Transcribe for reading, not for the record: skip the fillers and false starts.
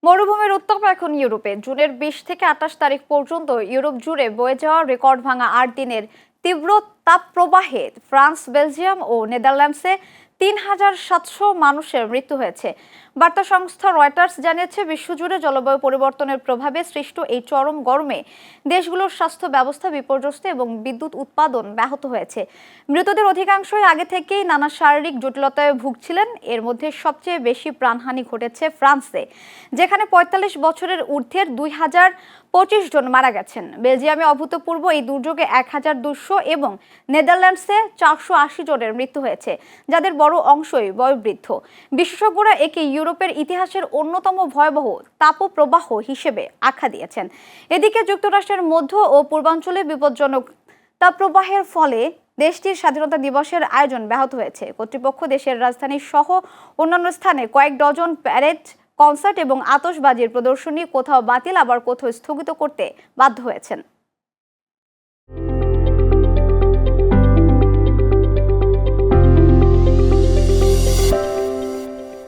মরুভূমির উত্তাপ এখন ইউরোপে। জুনের ২০ থেকে ২৮ তারিখ পর্যন্ত ইউরোপ জুড়ে বয়ে যাওয়া রেকর্ড ভাঙা ৮ দিনের তীব্র তাপপ্রবাহে ফ্রান্স, বেলজিয়াম ও নেদারল্যান্ডসে ৩,৭০০ মানুষের মৃত্যু হয়েছে। বার্তা সংস্থা রয়টার্স জানিয়েছে, বিশ্বজুড়ে জলবায়ু পরিবর্তনের প্রভাবে সৃষ্ট এই চরম গরমে দেশগুলোর স্বাস্থ্য ব্যবস্থা বিপর্যস্ত এবং বিদ্যুৎ উৎপাদন ব্যাহত হয়েছে। মৃতদের অধিকাংশই আগে থেকেই নানা শারীরিক জটিলতায় ভুগছিলেন। এর মধ্যে সবচেয়ে বেশি প্রাণহানি ঘটেছে ফ্রান্সে, যেখানে ৪৫ বছরের ঊর্ধ্বের ২,০২৫ জন মারা গেছেন। বেলজিয়ামে অভূতপূর্ব এই দুর্যোগে ১,২০০ এবং নেদারল্যান্ডসে ৪৮০ জনের মৃত্যু হয়েছে, যাদের বড় অংশই বয়োবৃদ্ধ। বিশেষজ্ঞরা একে ইউরোপের ইতিহাসের অন্যতম ভয়াবহ তাপপ্রবাহ হিসেবে আখ্যা দিয়েছেন। এদিকে যুক্তরাষ্ট্রের মধ্য ও পূর্বাঞ্চলে বিপজ্জনক তাপপ্রবাহের ফলে দেশটির স্বাধীনতা দিবসের আয়োজন ব্যাহত হয়েছে। কর্তৃপক্ষ দেশের রাজধানী সহ অন্যান্য স্থানে কয়েক ডজন প্যারেড, কনসার্ট এবং আতশবাজির প্রদর্শনী কোথাও বাতিল, আবার কোথাও স্থগিত করতে বাধ্য হয়েছেন।